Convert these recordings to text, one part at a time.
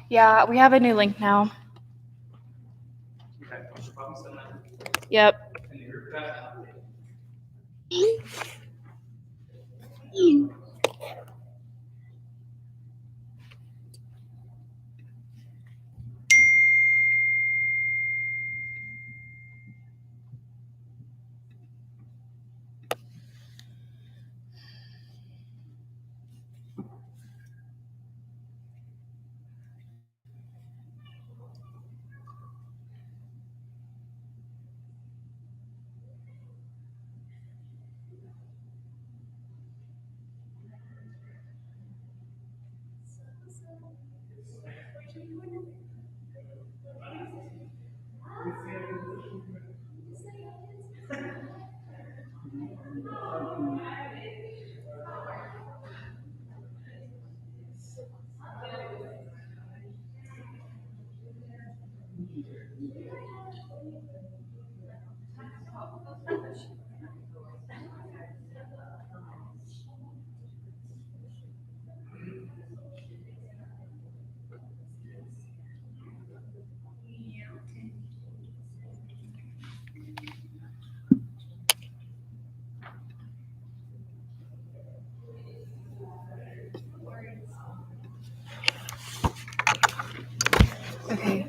Yeah, we have a new link now. Yep. Okay.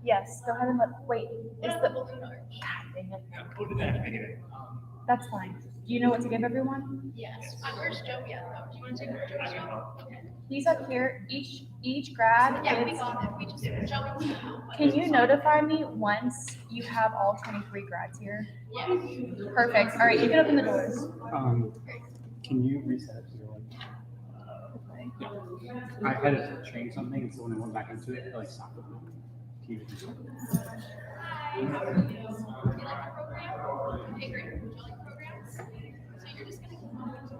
Yes, go ahead and wait. Is the God dang it. That's fine. Do you know what to give everyone? Yes. Where's Joe yet though? Do you want to take Joe's Joe? Okay. He's up here. Each grad. Yeah, we got it. We just Joe. Can you notify me once you have all 23 grads here? Yeah. Perfect. All right, you can open the doors. Can you reset it to your Yeah. I had to change something, and so when I went back into it, like stopped it. TV. Hi. Do you like the program? Okay, great. Would you like programs? So you're just gonna come on to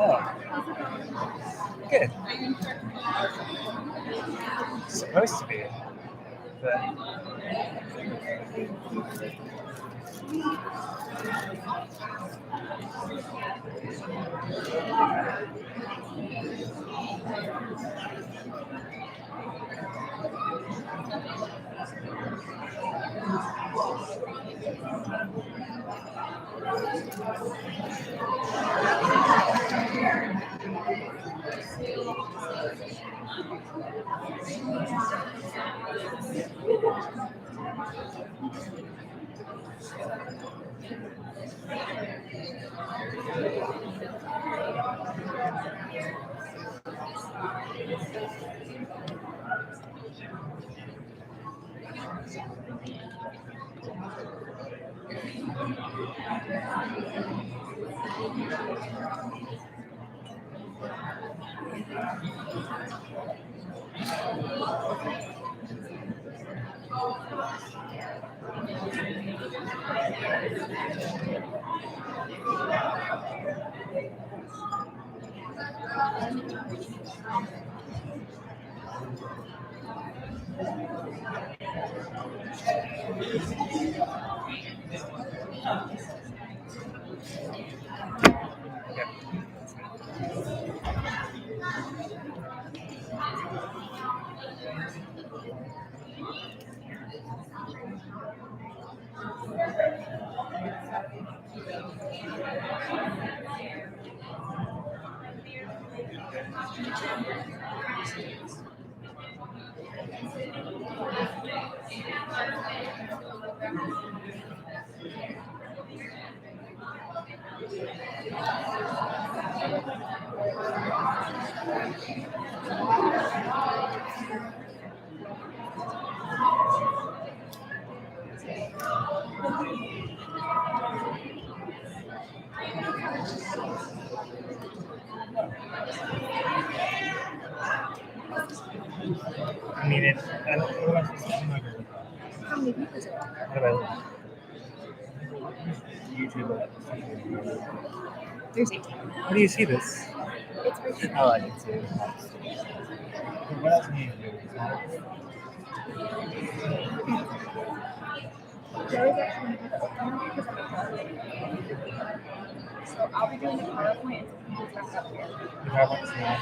Oh. Good. It's supposed to be. But I mean, it. I don't know what I'm not good. How many people is it? What about YouTube? There's 18. How do you see this? It's right here. Oh, I didn't see it. What else do you need to do? Joey's actually going to have to open it because I'm a PowerPoint. So I'll be doing the PowerPoint and he's back up here. The PowerPoint's not.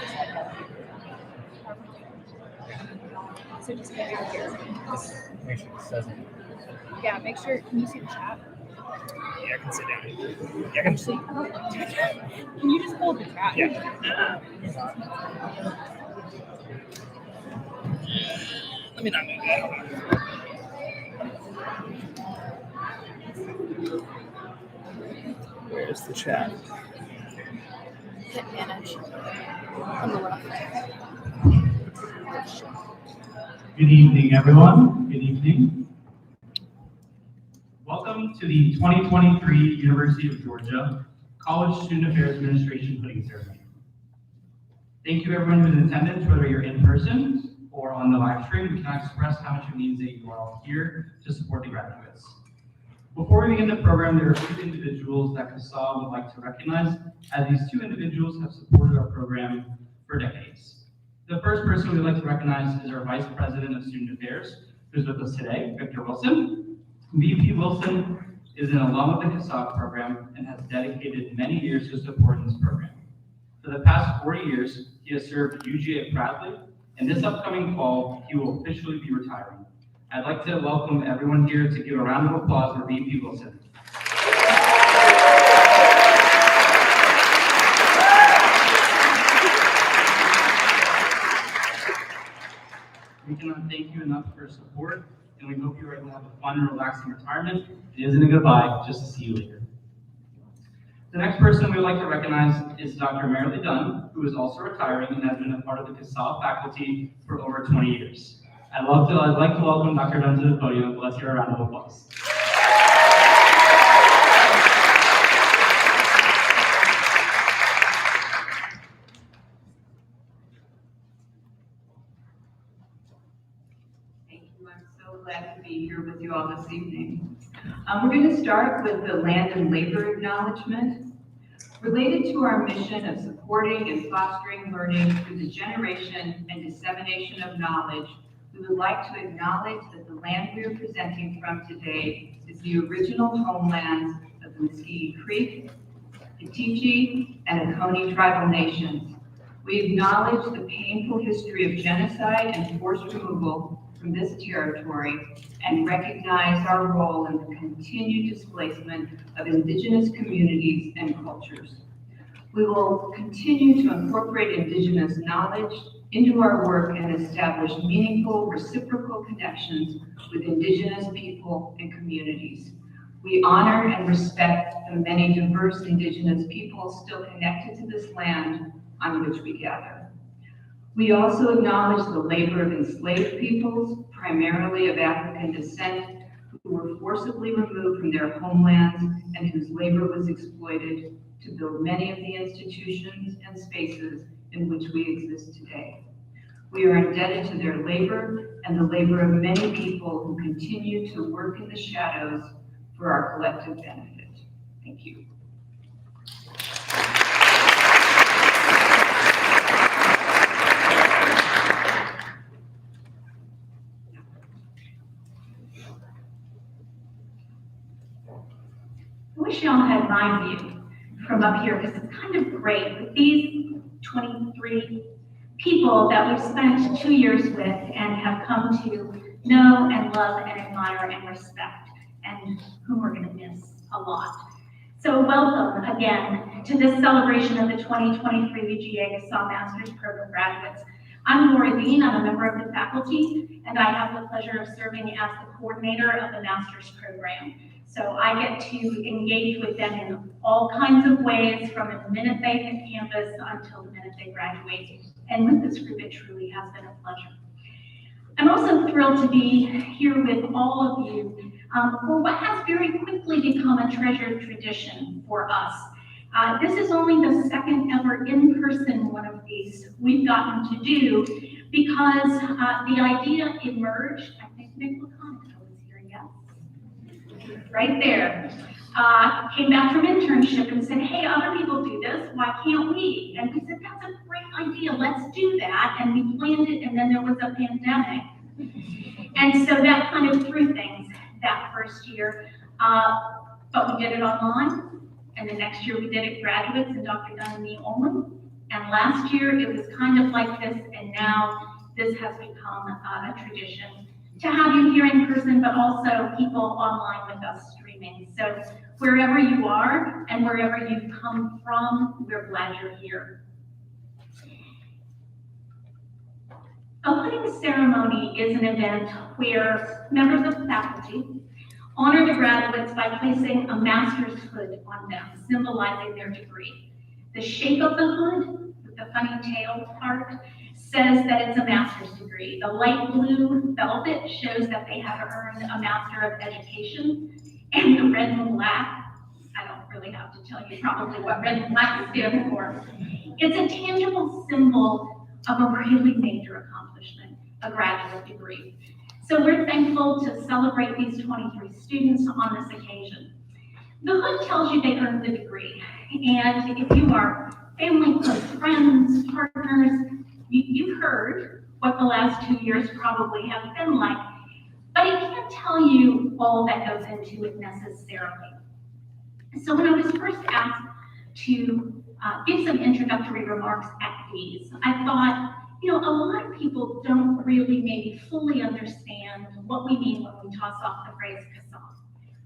So just get out here. Just make sure this doesn't. Yeah, make sure. Can you see the chat? Yeah, I can sit down. Yeah, I can Actually, can you just hold the chat? Yeah. Let me not move that. Hold on. Where's the chat? Hit manage on the left. Good evening, everyone. Good evening. Welcome to the 2023 University of Georgia College Student Affairs Administration Pudding Ceremony. Thank you everyone who's in attendance, whether you're in person or on the live stream. We cannot express how much it means that you are all here to support the graduates. Before we begin the program, there are a few individuals that CSAA would like to recognize, as these two individuals have supported our program for decades. The first person we'd like to recognize is our Vice President of Student Affairs, who's with us today, Victor Wilson. VP Wilson is an alum of the CSAA program and has dedicated many years to supporting this program. For the past 40 years, he has served UGA proudly, and this upcoming fall, he will officially be retiring. I'd like to welcome everyone here to give a round of applause for VP Wilson. We cannot thank you enough for your support, and we hope you are able to have a fun and relaxing retirement. It isn't a goodbye, just to see you later. The next person we would like to recognize is Dr. Marilee Dunn, who is also retiring and has been a part of the CSAA faculty for over 20 years. I'd like to welcome Dr. Dunn to the podium. Let's hear a round of applause. Thank you. I'm so glad to be here with you all this evening. We're going to start with the land and labor acknowledgement. Related to our mission of supporting and fostering learning through the generation and dissemination of knowledge, we would like to acknowledge that the land we are presenting from today is the original homelands of the Muscogee Creek, Petiche, and Oconee tribal nations. We acknowledge the painful history of genocide and forced removal from this territory and recognize our role in the continued displacement of Indigenous communities and cultures. We will continue to incorporate Indigenous knowledge into our work and establish meaningful reciprocal connections with Indigenous people and communities. We honor and respect the many diverse Indigenous peoples still connected to this land on which we gather. We also acknowledge the labor of enslaved peoples, primarily of African descent, who were forcibly removed from their homelands and whose labor was exploited to build many of the institutions and spaces in which we exist today. We are indebted to their labor and the labor of many people who continue to work in the shadows for our collective benefit. Thank you. I wish y'all had my view from up here because it's kind of great with these 23 people that we've spent 2 years with and have come to know and love and admire and respect, and whom we're going to miss a lot. So welcome again to this celebration of the 2023 UGA CSAA Master's Program graduates. I'm Lori Bean, I'm a member of the faculty, and I have the pleasure of serving as the coordinator of the Master's Program. So I get to engage with them in all kinds of ways from the minute they hit campus until the minute they graduate. And with this group, it truly has been a pleasure. I'm also thrilled to be here with all of you for what has very quickly become a treasured tradition for us. This is only the second ever in-person one of these we've gotten to do because the idea emerged, I think Nick McConaughey was here, yes, right there. came back from internship and said, hey, other people do this, why can't we? And we said, that's a great idea, let's do that. And we planned it, and then there was a pandemic. And so that kind of threw things that first year. But we did it online, and the next year we did it graduates and Dr. Dunn and me only. And last year it was kind of like this, and now this has become a tradition to have you here in person, but also people online with us streaming. So wherever you are and wherever you've come from, we're glad you're here. A hooding ceremony is an event where members of the faculty honor the graduates by placing a master's hood on them, symbolizing their degree. The shape of the hood, with the funny tail part, says that it's a master's degree. The light blue velvet shows that they have earned a Master of Education, and the red and black, I don't really have to tell you probably what red and black stand for. It's a tangible symbol of a really major accomplishment, a graduate degree. So we're thankful to celebrate these 23 students on this occasion. The hood tells you they earned the degree, and if you are family, close friends, partners, you've heard what the last 2 years probably have been like, but it can't tell you all that goes into it necessarily. So when I was first asked to give some introductory remarks at these, I thought, you know, a lot of people don't really maybe fully understand what we mean when we toss off the phrase CSAA,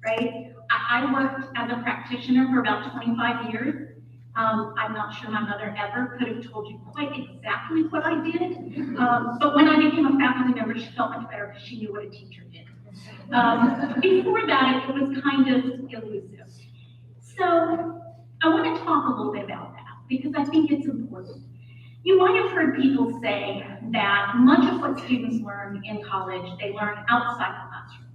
right? I worked as a practitioner for about 25 years. I'm not sure my mother ever could have told you quite exactly what I did, but when I became a faculty member, she felt much better because she knew what a teacher did. Before that, it was kind of elusive. So I want to talk a little bit about that because I think it's important. You might have heard people say that much of what students learn in college, they learn outside the classroom.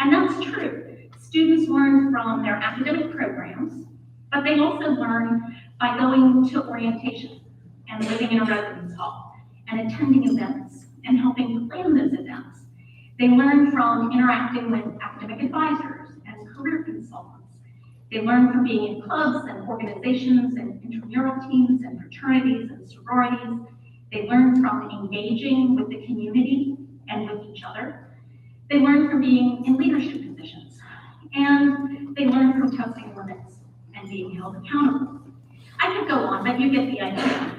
And that's true. Students learn from their academic programs, but they also learn by going to orientation and living in a residence hall and attending events and helping plan those events. They learn from interacting with academic advisors and career consultants. They learn from being in clubs and organizations and intramural teams and fraternities and sororities. They learn from engaging with the community and with each other. They learn from being in leadership positions. And they learn from testing limits and being held accountable. I could go on, but you get the idea.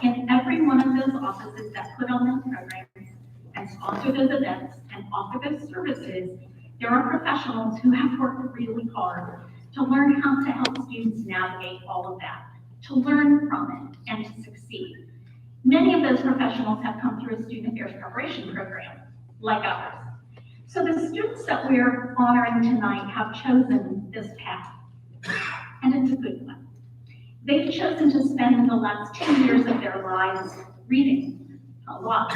In every one of those offices that put on those programs and sponsor those events and offer those services, there are professionals who have worked really hard to learn how to help students navigate all of that, to learn from it and to succeed. Many of those professionals have come through a student affairs preparation program, like ours. So the students that we're honoring tonight have chosen this path, and it's a good one. They've chosen to spend the last 2 years of their lives reading a lot,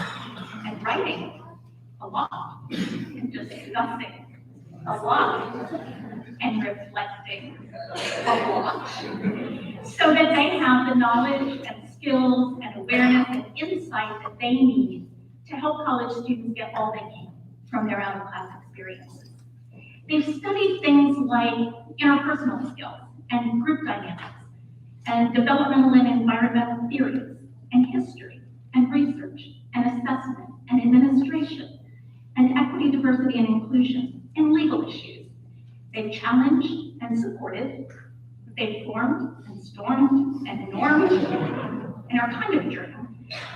and writing a lot, and discussing a lot, and reflecting a lot, so that they have the knowledge and skills and awareness and insight that they need to help college students get all they can from their out-of-class experiences. They've studied things like interpersonal skills and group dynamics, and developmental and environmental theories, and history, and research, and assessment, and administration, and equity, diversity, and inclusion, and legal issues. They've challenged and supported. They've formed and stormed and normed and are kind of a journal.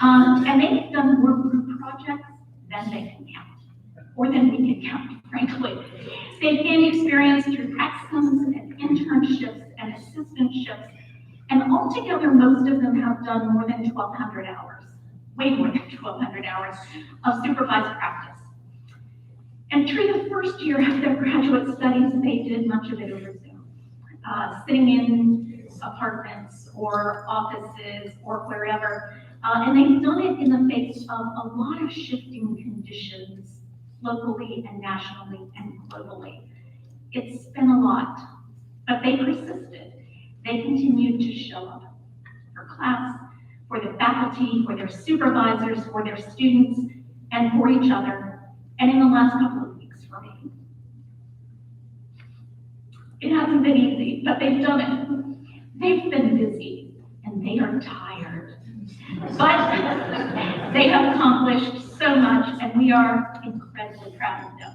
And they've done more group projects than they can count, or than we can count, frankly. They've gained experience through practicums and internships and assistantships, and altogether, most of them have done more than 1,200 hours, way more than 1,200 hours of supervised practice. And through the first year of their graduate studies, they did much of it over Zoom, sitting in apartments or offices or wherever. And they've done it in the face of a lot of shifting conditions locally and nationally and globally. It's been a lot, but they persisted. They continued to show up for class, for the faculty, for their supervisors, for their students, and for each other. And in the last couple of weeks for me. It hasn't been easy, but they've done it. They've been busy, and they are tired. But they have accomplished so much, and we are incredibly proud of them.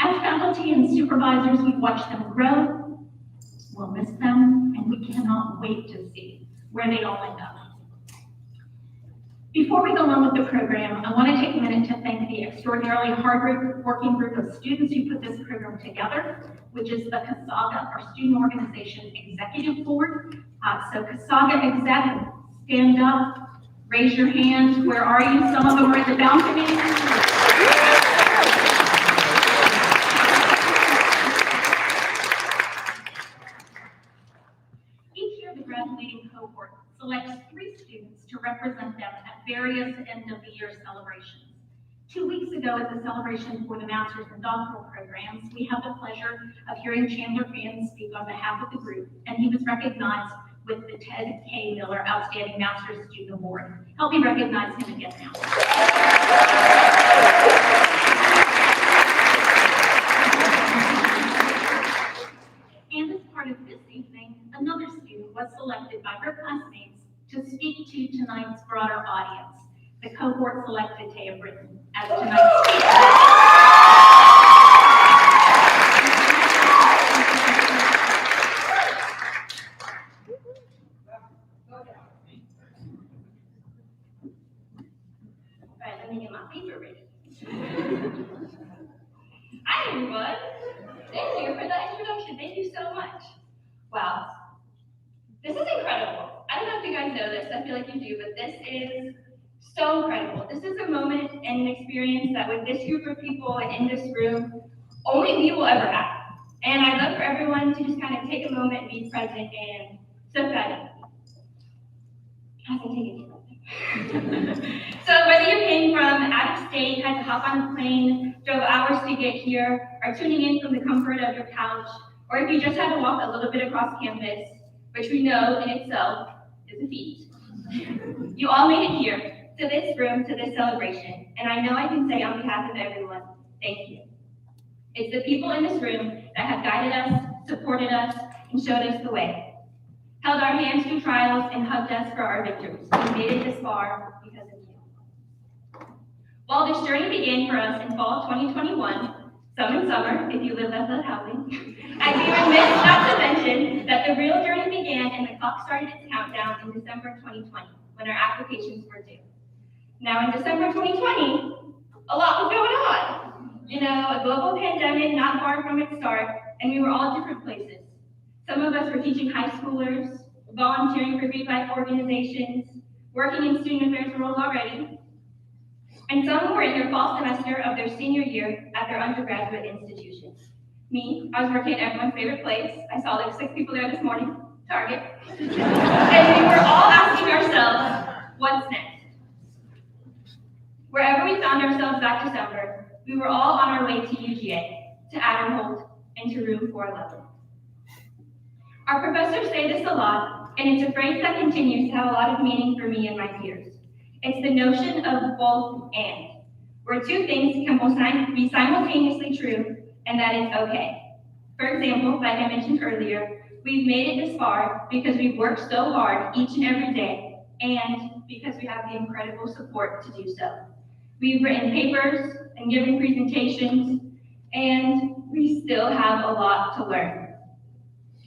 As faculty and supervisors, we watch them grow, we'll miss them, and we cannot wait to see where they all end up. Before we go on with the program, I want to take a minute to thank the extraordinarily hard-working group of students who put this program together, which is the CSAA, our Student Organization Executive Board. So CSAA exec, stand up, raise your hands. Where are you? Some of them are at the balcony. Each year, the graduating cohort selects 3 students to represent them at various end-of-the-year celebrations. 2 weeks ago, at the celebration for the master's and doctoral programs, we had the pleasure of hearing Chandler Fan speak on behalf of the group, and he was recognized with the Ted K. Miller Outstanding Master's Student Award. Help me recognize him again now. And as part of this evening, another student was selected by her classmates to speak to tonight's broader audience. The cohort selected Taya Britton as tonight's speaker. All right, let me get my paper ready. Hi, everyone. Thank you for that introduction. Thank you so much. Wow. This is incredible. I don't know if you guys know this. I feel like you do, but this is so incredible. This is a moment and an experience that with this group of people and in this room, only we will ever have. And I'd love for everyone to just kind of take a moment and be present and soak that in. I can take it. So whether you came from out of state, had to hop on a plane, drove hours to get here, are tuning in from the comfort of your couch, or if you just had to walk a little bit across campus, which we know in itself is a feat. You all made it here, to this room, to this celebration, and I know I can say on behalf of everyone, thank you. It's the people in this room that have guided us, supported us, and showed us the way. Held our hands through trials and hugged us for our victories. We made it this far because of you. While this journey began for us in fall 2021, some in summer, if you live at the housing, I'd be remiss not to mention that the real journey began and the clock started its countdown in December 2020, when our applications were due. Now in December 2020, a lot was going on. You know, a global pandemic not far from its start, and we were all at different places. Some of us were teaching high schoolers, volunteering for Greek life organizations, working in student affairs roles already, and some were in their fall semester of their senior year at their undergraduate institutions. Me, I was working at everyone's favorite place. I saw like 6 people there this morning, Target. And we were all asking ourselves, what's next? Wherever we found ourselves that December, we were all on our way to UGA, to Adderholt, and to room 411. Our professors say this a lot, and it's a phrase that continues to have a lot of meaning for me and my peers. It's the notion of both and, where 2 things can both be simultaneously true, and that it's okay. For example, like I mentioned earlier, we've made it this far because we've worked so hard each and every day, and because we have the incredible support to do so. We've written papers and given presentations, and we still have a lot to learn.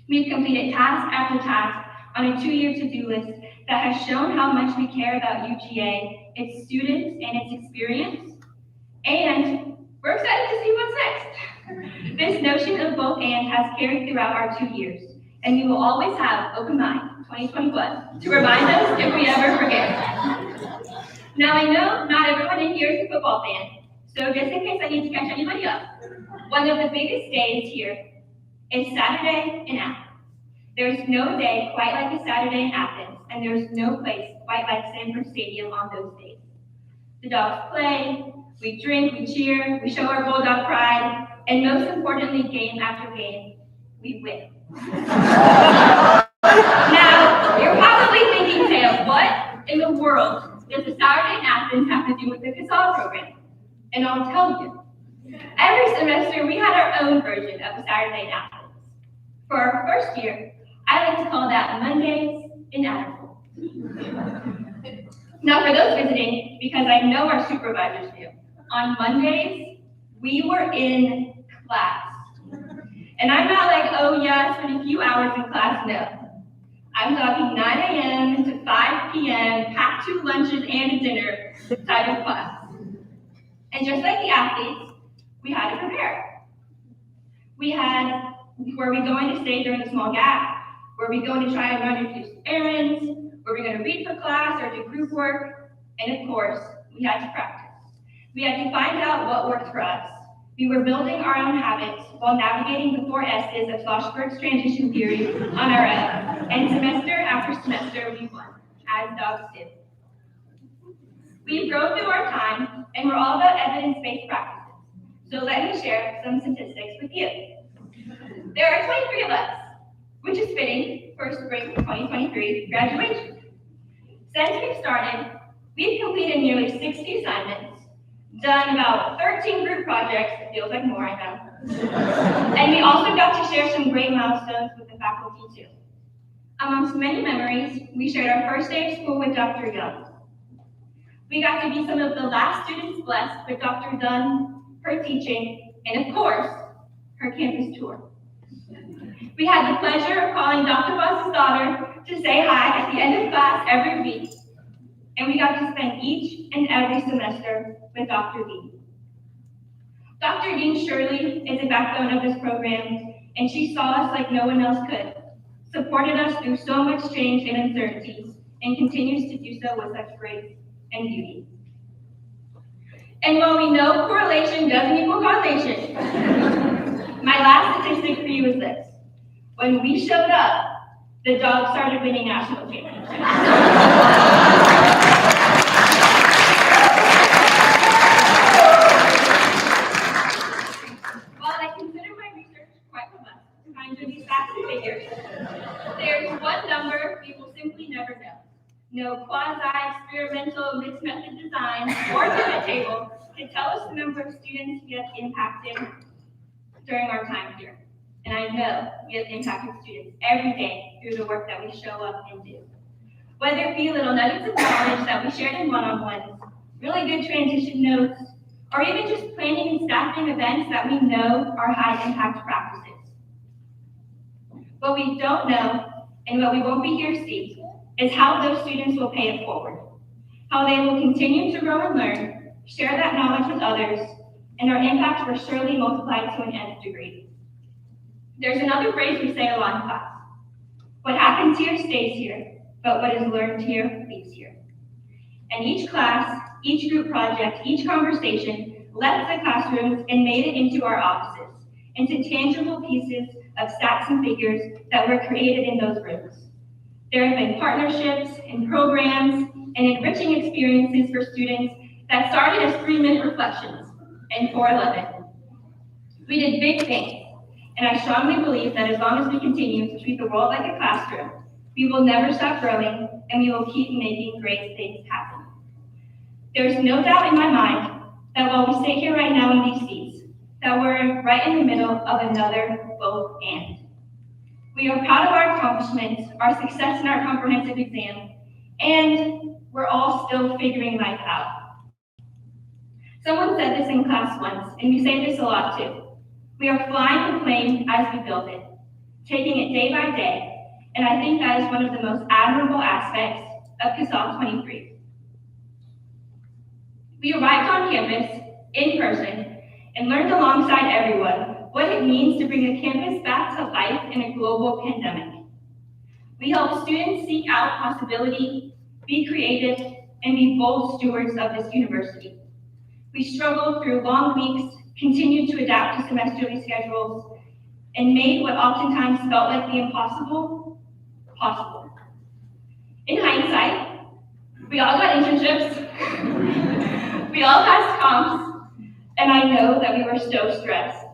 We've completed task after task on a 2-year to-do list that has shown how much we care about UGA, its students, and its experience, and we're excited to see what's next. This notion of both and has carried throughout our 2 years, and we will always have Open Mind 2021 to remind us if we ever forget. Now I know not everyone in here is a football fan, so just in case I need to catch anybody up, one of the biggest days here is Saturday in Athens. There's no day quite like a Saturday in Athens, and there's no place quite like Sanford Stadium on those days. The dogs play, we drink, we cheer, we show our Bulldog pride, and most importantly, game after game, we win. Now, you're probably thinking, Sam, what in the world does a Saturday in Athens have to do with the CSAA program? And I'll tell you. Every semester, we had our own version of a Saturday in Athens. For our first year, I like to call that Mondays in Adderall. Now, for those visiting, because I know our supervisors do, on Mondays, we were in class. And I'm not like, oh yeah, spend a few hours in class, no. I'm talking 9 a.m. to 5 p.m., packed 2 lunches and a dinner type of class. And just like the athletes, we had to prepare. We had, were we going to stay during a small gap? Were we going to try and run a few errands? Were we going to read for class or do group work? And of course, we had to practice. We had to find out what worked for us. We were building our own habits while navigating the 4 S's of Schlossberg's transition theory on our own. And semester after semester, we won, as dogs do. We've grown through our time, and we're all about evidence-based practices. So let me share some statistics with you. There are 23 of us, which is fitting for spring 2023 graduation. Since we've started, we've completed nearly 60 assignments, done about 13 group projects, it feels like more, I know. And we also got to share some great milestones with the faculty too. Amongst many memories, we shared our first day of school with Dr. Young. We got to be some of the last students blessed with Dr. Dunn, her teaching, and of course, her campus tour. We had the pleasure of calling Dr. Voss's daughter to say hi at the end of class every week, and we got to spend each and every semester with Dr. Dean. Dr. Dean Shirley is the backbone of this program, and she saw us like no one else could, supported us through so much change and uncertainties, and continues to do so with such grace and beauty. And while we know correlation doesn't equal causation, my last statistic for you is this. When we showed up, the dogs started winning national championships. While I consider my research quite robust, behind these facts and figures, there's one number we will simply never know. No quasi-experimental mixed method design or pivot table to tell us the number of students we have impacted during our time here. And I know we have impacted students every day through the work that we show up and do. Whether it be little nuggets of knowledge that we shared in one-on-ones, really good transition notes, or even just planning and staffing events that we know are high-impact practices. What we don't know, and what we won't be here to see, is how those students will pay it forward, how they will continue to grow and learn, share that knowledge with others, and our impact will surely multiply to an nth degree. There's another phrase we say a lot in class. What happens here stays here, but what is learned here leaves here. And each class, each group project, each conversation left the classrooms and made it into our offices, into tangible pieces of stats and figures that were created in those rooms. There have been partnerships and programs and enriching experiences for students that started as 3-minute reflections and 411. We did big things, and I strongly believe that as long as we continue to treat the world like a classroom, we will never stop growing and we will keep making great things happen. There's no doubt in my mind that while we sit here right now in these seats, that we're right in the middle of another both and. We are proud of our accomplishments, our success in our comprehensive exam, and we're all still figuring life out. Someone said this in class once, and we say this a lot too. We are flying the plane as we build it, taking it day by day, and I think that is one of the most admirable aspects of CSAA 23. We arrived on campus, in person, and learned alongside everyone what it means to bring a campus back to life in a global pandemic. We help students seek out possibility, be creative, and be bold stewards of this university. We struggled through long weeks, continued to adapt to semesterly schedules, and made what oftentimes felt like the impossible, possible. In hindsight, we all got internships, we all passed comps, and I know that we were so stressed.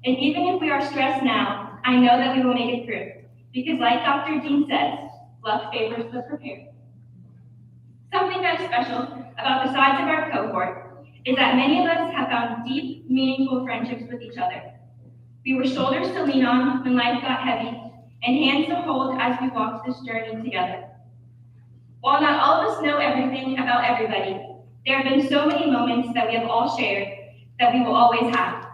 And even if we are stressed now, I know that we will make it through, because like Dr. Dean says, luck favors the prepared. Something that is special about the size of our cohort is that many of us have found deep, meaningful friendships with each other. We were shoulders to lean on when life got heavy, and hands to hold as we walked this journey together. While not all of us know everything about everybody, there have been so many moments that we have all shared that we will always have.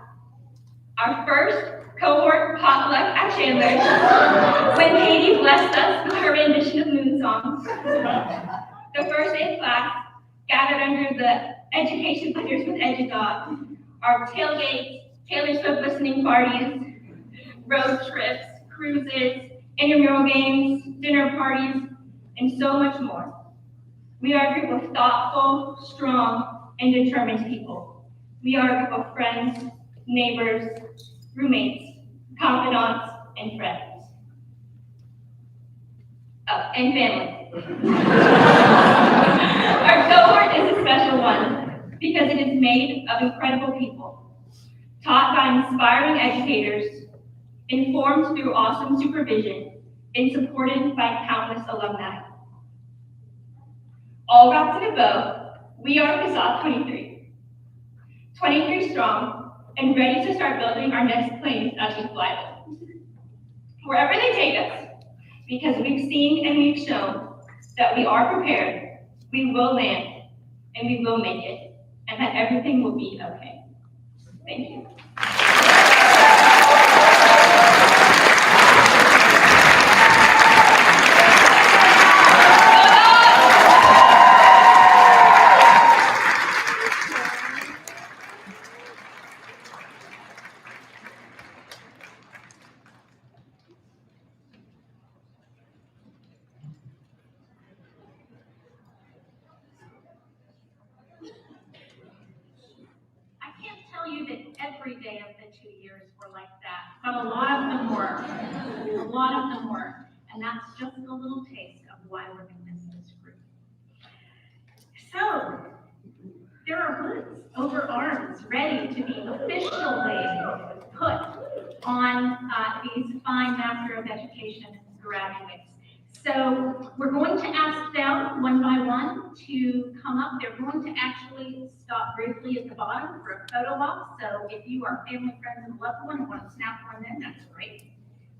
Our first cohort potluck at Chandler's, when Katie blessed us with her rendition of Moon Song. The first day of class, gathered under the education leaders with EduDog, our tailgates, Taylor Swift listening parties, road trips, cruises, intramural games, dinner parties, and so much more. We are a group of thoughtful, strong, and determined people. We are a group of friends, neighbors, roommates, confidants, and friends. Oh, and family. Our cohort is a special one because it is made of incredible people, taught by inspiring educators, informed through awesome supervision, and supported by countless alumni. All wrapped in a bow, we are CSAA 23. 23 strong, and ready to start building our next planes as we fly them. Wherever they take us, because we've seen and we've shown that we are prepared, we will land, and we will make it, and that everything will be okay. Thank you. I can't tell you that every day of the 2 years were like that, but a lot of them were. A lot of them were. And that's just a little taste of why we're going to miss this group. So, there are hoods over arms ready to be officially put on these fine Master of Education graduates. So we're going to ask them one by one to come up. They're going to actually stop briefly at the bottom for a photo op. So if you are family, friends, and loved one and want to snap one in, that's great.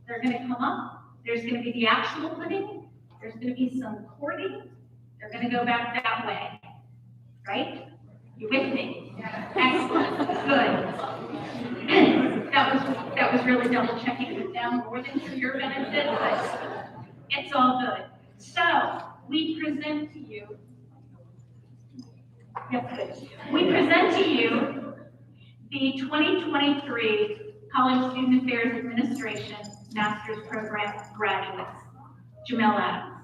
They're going to come up. There's going to be the actual pudding. There's going to be some courting. They're going to go back that way. Right? You with me? Excellent. Good. That was really double checking it down more than for your benefit, but it's all good. So we present to you. Yes, good. We present to you the 2023 College Student Affairs Administration Master's Program graduates. Jamel Adams.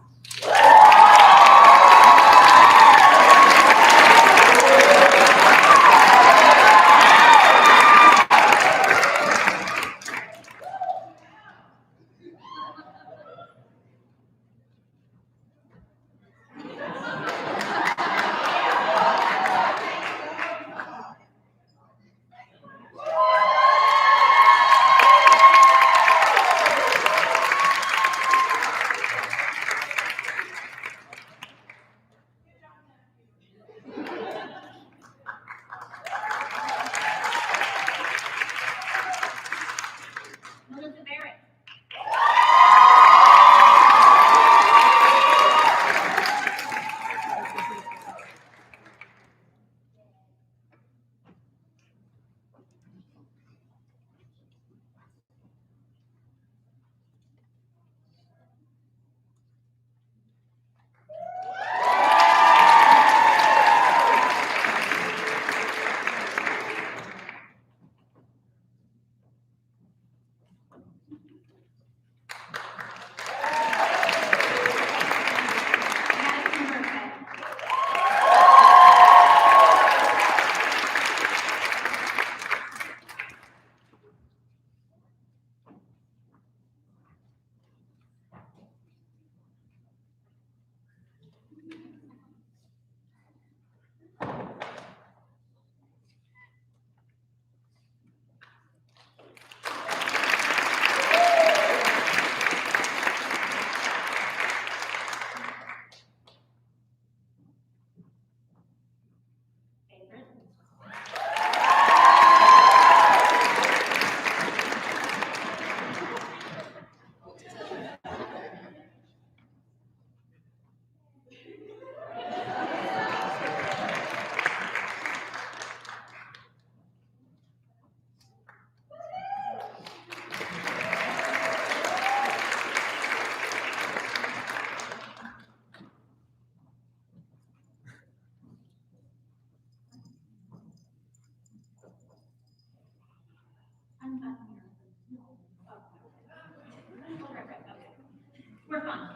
fun.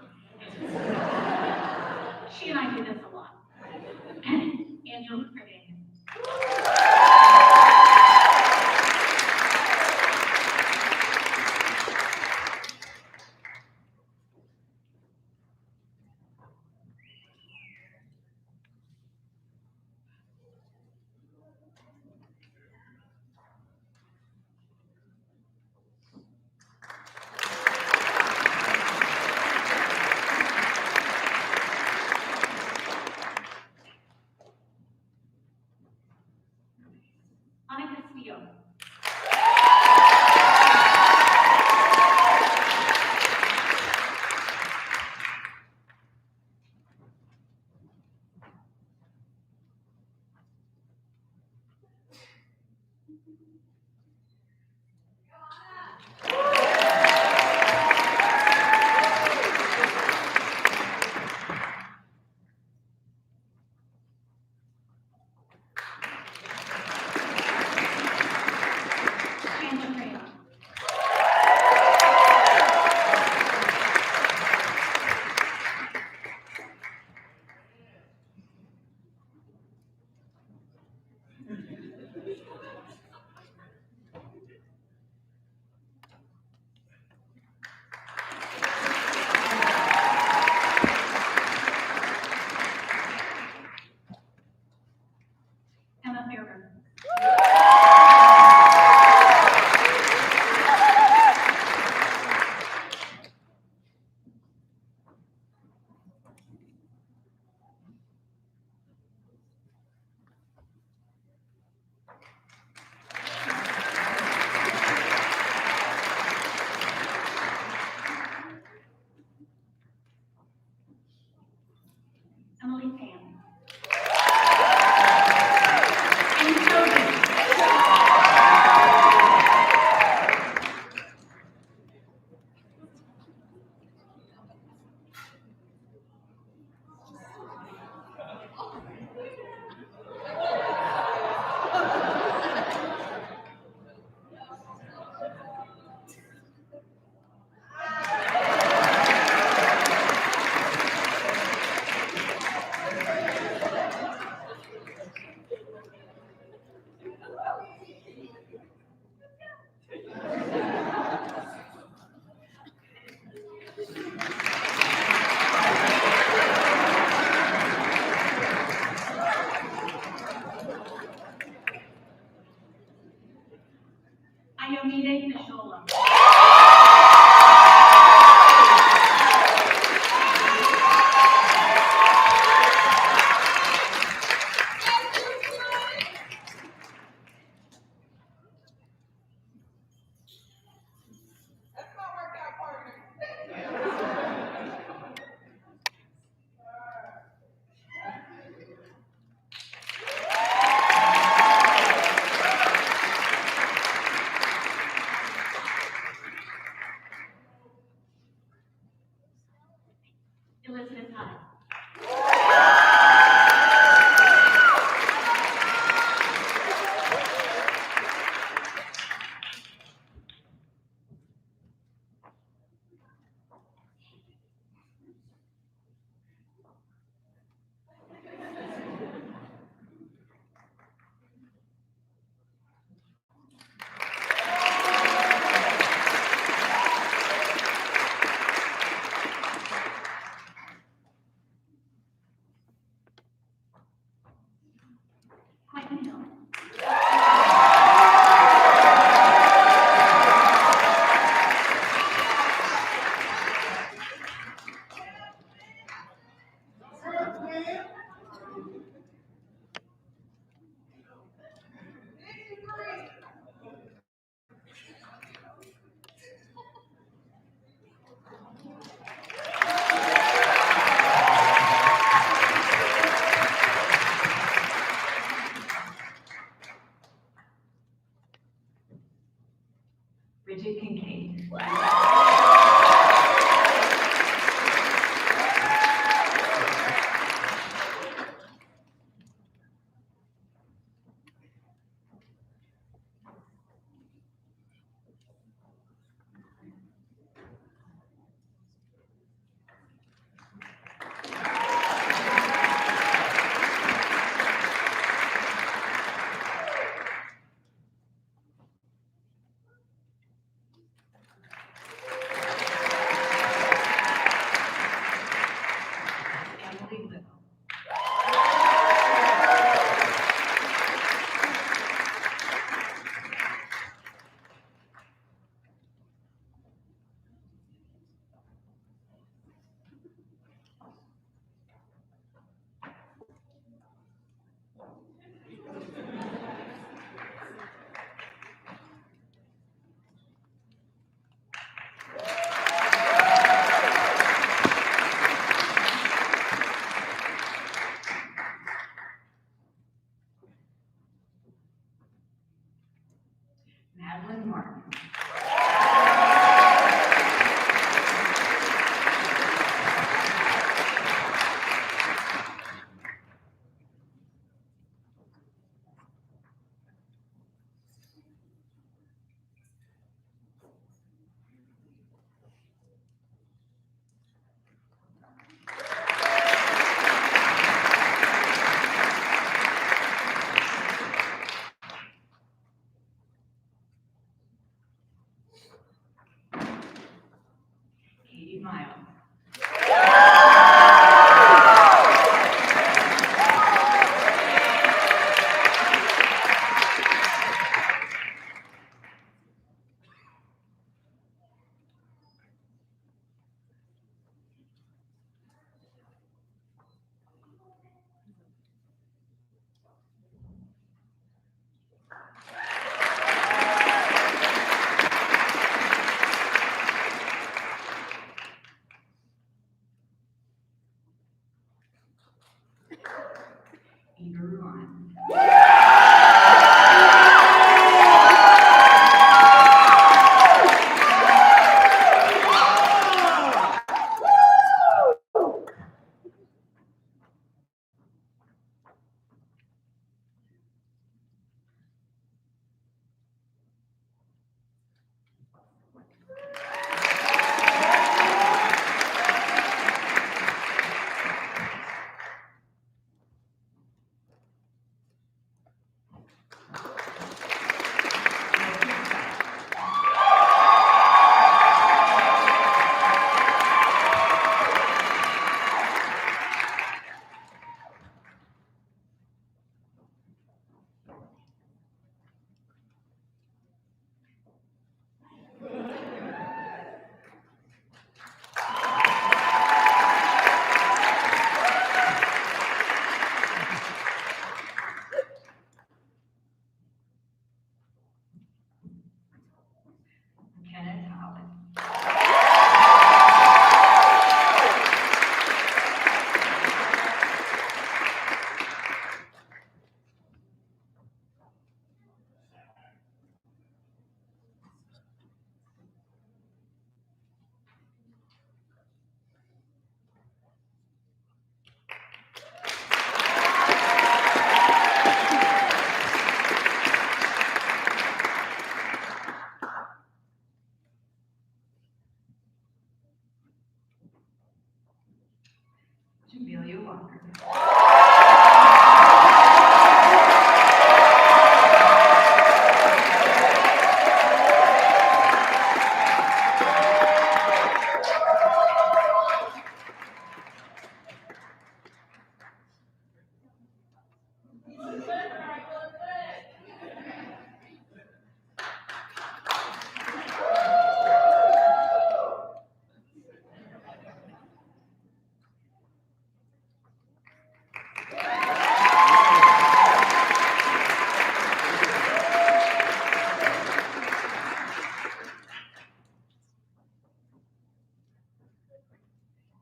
She and I do this a lot. Angela Credit. Ana Castillo. Chandler Crayon. Emma Fairburn. Emily Fan. And Toby. Ayomide Mishola. Elizabeth Hyde. Quentin Hill. Bridget Kincaid. 50 miles. Eager run. Kenneth Howard. Jamelia Walker.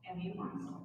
Emmy Wansel.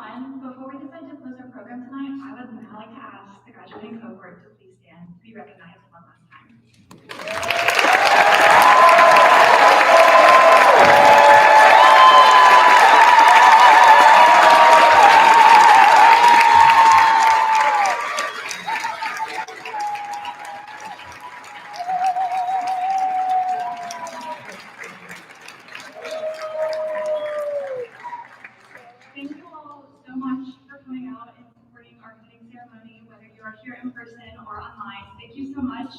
everyone. Before we decide to close our program tonight, I would now like to ask the graduating cohort to please stand to be recognized one last time. Thank you all so much for coming out and supporting our fitting ceremony, whether you are here in person or online. Thank you so much.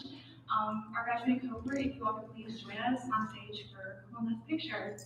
Our graduating cohort, if you all could please join us on stage for one last picture.